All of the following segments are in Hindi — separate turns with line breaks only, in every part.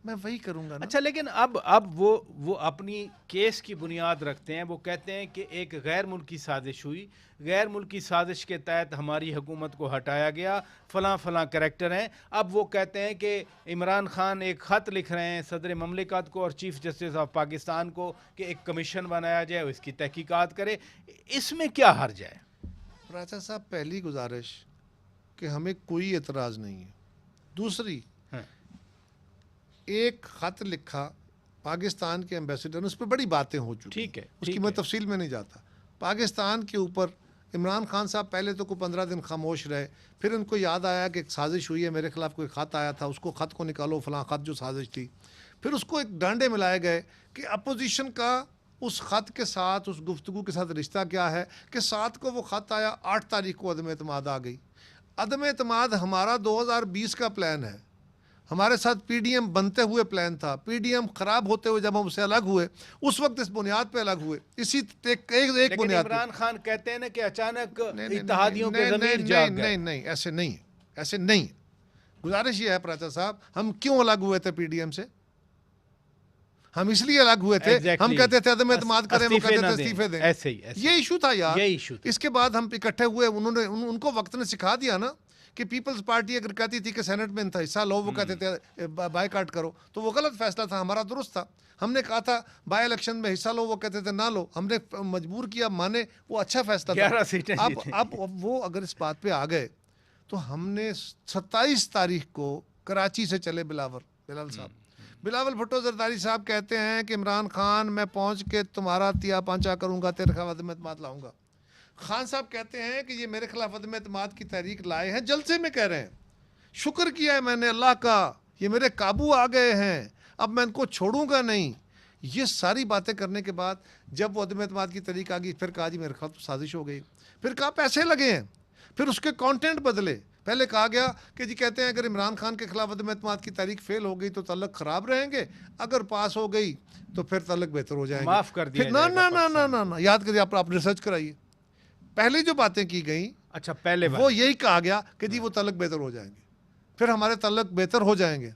मैं वही करूंगा ना।
अच्छा, लेकिन अब वो अपनी केस की बुनियाद रखते हैं। वो कहते हैं कि एक गैर मुल्की साजिश हुई, गैर मुल्की साजिश के तहत हमारी हुकूमत को हटाया गया, फ़लाँ फ़लाँ करैक्टर हैं। अब वो कहते हैं कि इमरान खान एक ख़त लिख रहे हैं सदर ममलिकत को और चीफ़ जस्टिस ऑफ पाकिस्तान को कि एक कमीशन बनाया जाए, उसकी तहकीकात करे। इसमें क्या हर्ज है?
राजा साहब, पहली गुजारिश कि हमें कोई एतराज़ नहीं है। दूसरी,
हाँ,
एक ख़त लिखा पाकिस्तान के एम्बेसडर ने, उस पर बड़ी बातें हो चुकी,
ठीक है,
उसकी
ठीक
मैं
है।
तफसील में नहीं जाता। पाकिस्तान के ऊपर इमरान खान साहब पहले तो कोई 15 दिन खामोश रहे, फिर उनको याद आया कि एक साजिश हुई है, मेरे खिलाफ कोई ख़त आया था, उसको ख़त को निकालो, फलां ख़त जो साजिश थी। फिर उसको एक डांडे मिलाए गए कि अपोजिशन का उस ख़त के साथ, उस गुफ्तगू के साथ रिश्ता क्या है कि 7 को वो ख़त आया, 8 तारीख को अदम एतमाद आ गई। अदम एतमाद हमारा 2020 का प्लान है, हमारे साथ पीडीएम बनते हुए प्लान था, पीडीएम खराब होते हुए जब हम उससे अलग हुए, उस वक्त इस बुनियाद पे अलग हुए, इसी एक
लेकिन
बुनियाद पे।
इमरान खान कहते हैं ना कि अचानक
नहीं नहीं नहीं
इत्तेहादियों के
नहीं नहीं
ज़मीर
नहीं
जाग गए।
नहीं नहीं, ऐसे नहीं है, ऐसे नहीं है। गुजारिश ये है प्राचा साहब, हम क्यों अलग हुए थे पीडीएम से? हम इसलिए अलग हुए थे, हम
एग्जैक्टली,
कहते थे अदम एतमाद करें, वो
इस्तीफे
कहते
ना
थे
दें,
इस्तीफे दें।
ऐसे ही, ऐसे
ये
ही।
इशू था यार।
ये इशू था।
इसके बाद हम इकट्ठे हुए, उन्होंने उनको वक्त ने सिखा दिया ना कि पीपल्स पार्टी अगर कहती थी कि सेनेट में इनका हिस्सा लो, वो कहते थे बायकाट करो, तो वो गलत फैसला था, हमारा दुरुस्त था। हमने कहा था बाई इलेक्शन में हिस्सा लो, वो कहते थे ना लो, हमने मजबूर किया माने, वो अच्छा फैसला था।
11 सीटें
अब
जीते।
अब वो अगर इस बात पे आ गए, तो हमने 27 तारीख को कराची से चले बिलाल साहब, बिलावल भुट्टो जरदारी साहब कहते हैं कि इमरान खान, मैं पहुंच के तुम्हारा तिया पांचा करूंगा, तेरे खिलाफ अदम एतमाद लाऊंगा। खान साहब कहते हैं कि ये मेरे खिलाफ अदम एतमाद की तहरीक लाए हैं, जलसे में कह रहे हैं, शुक्र किया है मैंने अल्लाह का, ये मेरे काबू आ गए हैं, अब मैं इनको छोड़ूंगा नहीं। ये सारी बातें करने के बाद जब वो अदम एतमाद की तहरीक आ गई, फिर कहा जी मेरे खिलाफ तो साजिश हो गई, फिर कहा पैसे लगे हैं, फिर उसके कंटेंट बदले। पहले कहा गया कि जी कहते हैं अगर इमरान खान के खिलाफ अदम एतमाद की तारीख फेल हो गई तो तल्लक ख़राब रहेंगे, अगर पास हो गई तो फिर तल्लक बेहतर हो जाएंगे।
माफ कर
फिर
दिया
ना
जाएगा
ना ना ना
पाकिस्तान
ना
को।
ना, याद करिए, आप रिसर्च कराइए, पहले जो बातें की गई
अच्छा, पहले
वो
वाली।
यही कहा गया कि जी वो तल्लक बेहतर हो जाएंगे, फिर हमारे तल्लक बेहतर हो जाएंगे।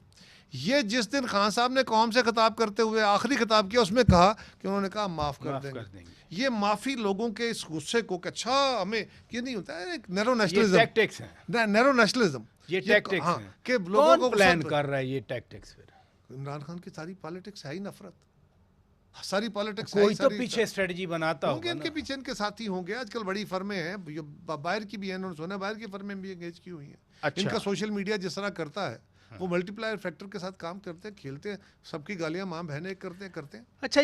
ये जिस दिन खान साहब ने कौम से खिताब करते हुए आखिरी खिताब किया, उसमें कहा कि उन्होंने कहा माफ़ कर
माफ
देंगे।
कर देंगे।
ये माफ़ी लोगों के इस गुस्से को कि अच्छा हमें ये नहीं होता है, नैरो
ये
नेशनलिज्म,
टैक्टिक्स हैं,
नैरो नेशनलिज्म,
ये टैक्टिक्स
हाँ,
हैं।
कि लोगों
कौन
को
प्लान
गुस्सा।
कर रहा है ये टैक्टिक्स फिर?
इमरान खान की सारी पॉलिटिक्स है ही नफरत, सारी पॉलिटिक्स है ही
कोई तो
सारी।
पीछे स्ट्रेटजी बनाता
होंगे
होगा
इनके
ना।
पीछे, इनके साथी होंगे, आजकल बड़ी फर्में हैं, बाहर की भी हैं, उन्होंने सुना बाहर की फर्में भी एंगेज की हुई हैं।
अच्छा।
इनका सोशल मीडिया जिस तरह करता है, वो मल्टीप्लायर फैक्टर के साथ काम करते हैं, खेलते हैं, सबकी गालियां मां बहनें करते हैं।
अच्छा।